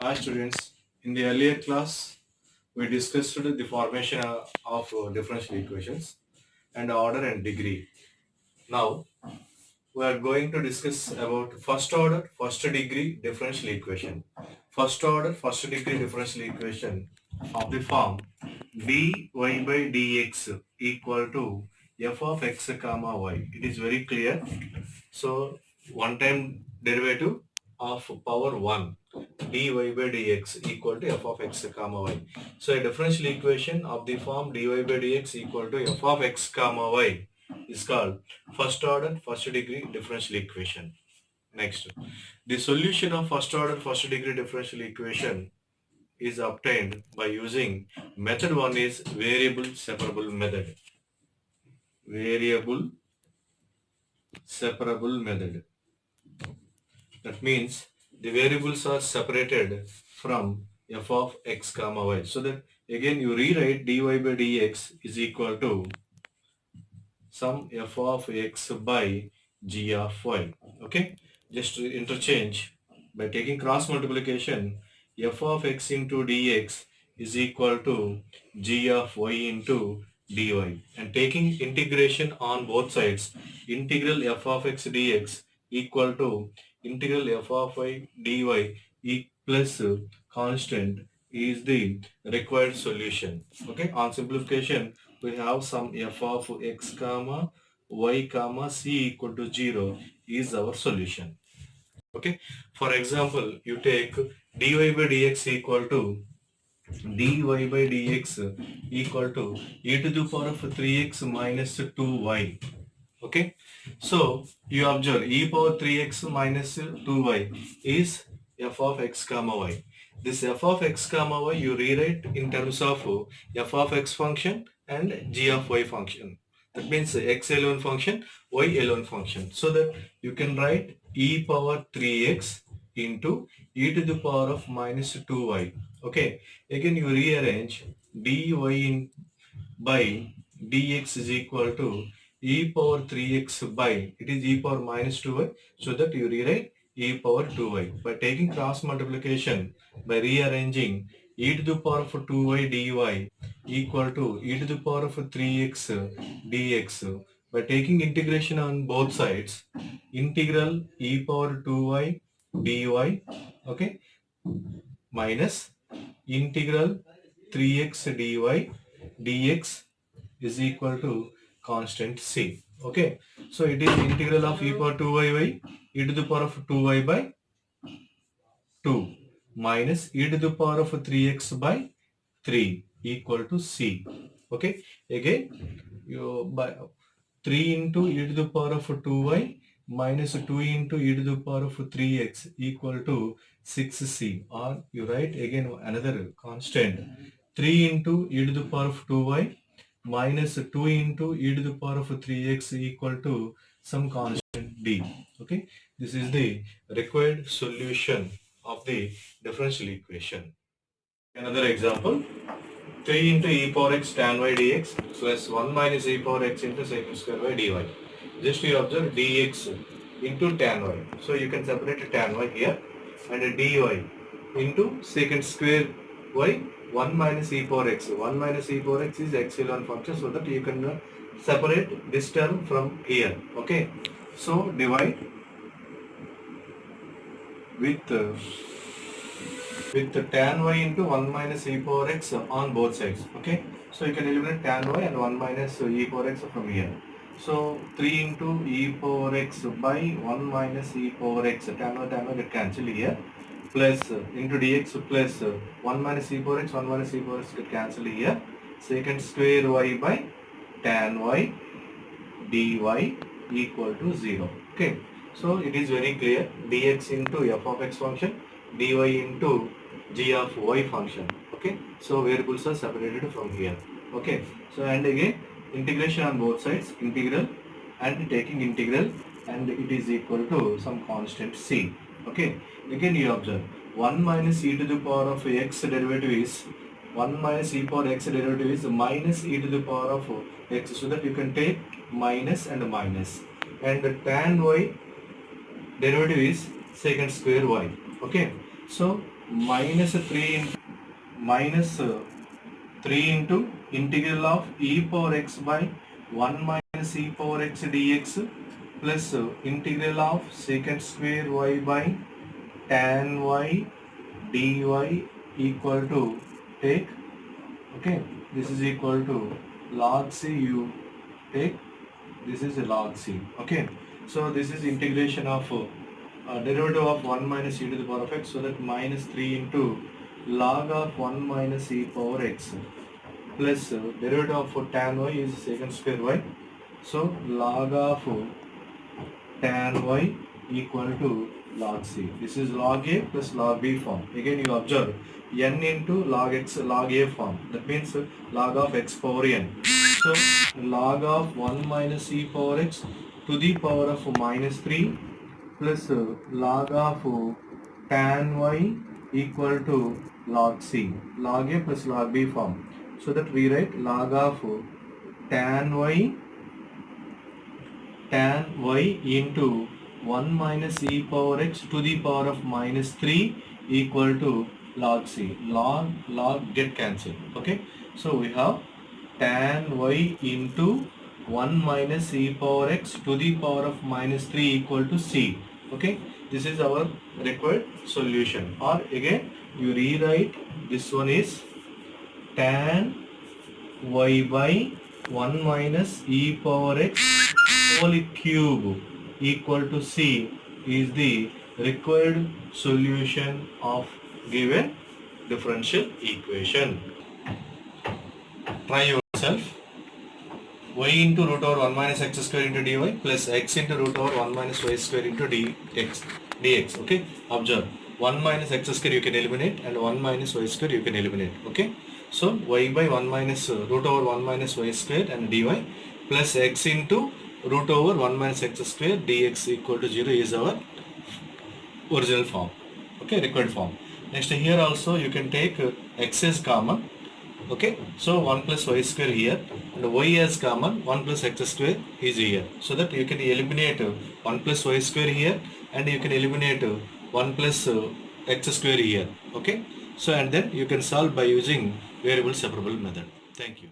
Hi students, in the earlier class we discussed the formation of differential equations and order and degree. Now we are going to discuss about first order, first degree differential equation. First order, first degree differential equation of the form dy by dx equal to f of x comma y. It is very clear. So one time derivative of power 1 dy by dx equal to f of x comma y. So a differential equation of the form dy by dx equal to f of x comma y is called first order first degree differential equation. Next, the solution of first order first degree differential equation is obtained by using method 1 is variable separable method. Variable separable method. That means the variables are separated from f of x comma y. So that again you rewrite dy by dx is equal to sum f of x by g of y. Okay, just to interchange by taking cross multiplication, f of x into dx is equal to g of y into dy, and taking integration on both sides, integral f of x dx equal to integral f of y dy plus constant is the required solution. Okay, on simplification we have some f of x comma y comma c equal to 0 is our solution. Okay, for example, you take dy by dx equal to dy by dx equal to e to the power of 3x minus 2y. Okay, so you observe e power 3x minus 2y is f of x comma y. This f of x comma y you rewrite in terms of f of x function and g of y function. That means x alone function, y alone function. So that you can write e power 3x into e to the power of minus 2y. Okay, again you rearrange dy in by dx is equal to e power 3x by, it is e power minus 2y, so that you rewrite e power 2y. By taking cross multiplication, by rearranging e to the power of 2y dy equal to e to the power of 3x dx. By taking integration on both sides, integral e power 2y dy, okay, minus integral 3x dy dx is equal to constant c. Okay, so it is integral of e power 2y by e to the power of 2y by 2 minus e to the power of 3x by 3 equal to c. Okay, again you by 3 into e to the power of 2y minus 2 into e to the power of 3x equal to 6c, or you write again another constant 3 into e to the power of 2y minus 2 into e to the power of 3x equal to some constant d. Okay, this is the required solution of the differential equation. Another example, 3 into e power x tan y dx plus 1 minus e power x into sec square y dy. Just you observe dx into tan y. So you can separate tan y here and dy into secant square y 1 minus e power x. 1 minus e power x is epsilon function, so that you can separate this term from here. Okay. So divide with tan y into 1 minus e power x on both sides. Okay, so you can eliminate tan y and 1 minus e power x from here. So 3 into e power x by 1 minus e power x, tan y get cancelled here, plus into dx plus 1 minus e power x, 1 minus e power x get cancelled here, secant square y by tan y dy equal to 0. Okay, so it is very clear, dx into f of x function, dy into g of y function. Okay, so variables are separated from here. Okay, so and again integration on both sides, integral and taking integral, and it is equal to some constant c. Okay, again you observe 1 minus e to the power of x derivative is 1 minus e power x derivative is minus e to the power of x, so that you can take minus and minus, and tan y derivative is secant square y. Okay, so minus 3 into integral of e power x by 1 minus e power x dx plus integral of secant square y by tan y dy equal to take, okay, this is equal to log c, you take, this is log c, okay. So this is integration of derivative of 1 minus e to the power of x, so that minus 3 into log of 1 minus e power x plus derivative of tan y is secant square y, so log of tan y equal to log c. This is log a plus log b form. Again you observe n into log x log a form, that means log of x power n. So log of 1 minus e power x to the power of minus 3 plus log of tan y equal to log c, log a plus log b form. So that we write log of tan y into 1 minus e power x to the power of minus 3 equal to log c. Log get cancelled, okay. So we have tan y into 1 minus e power x to the power of minus 3 equal to c, okay. This is our required solution. Or again you rewrite this one is tan y by 1 minus e power x whole cube equal to c is the required solution of given differential equation. Try yourself. Y into root over 1 minus x square into dy plus x into root over 1 minus y square into dx. Okay. Observe 1 minus x square you can eliminate and 1 minus y square you can eliminate. Okay. So y by 1 minus root over 1 minus y square and dy plus x into root over 1 minus x square dx equal to 0 is our original form. Okay, required form. Next here also you can take x is common. Okay, so 1 plus y square here and y as common, 1 plus x square is here, so that you can eliminate 1 plus y square here and you can eliminate 1 plus x square here. Okay, so and then you can solve by using variable separable method. Thank you.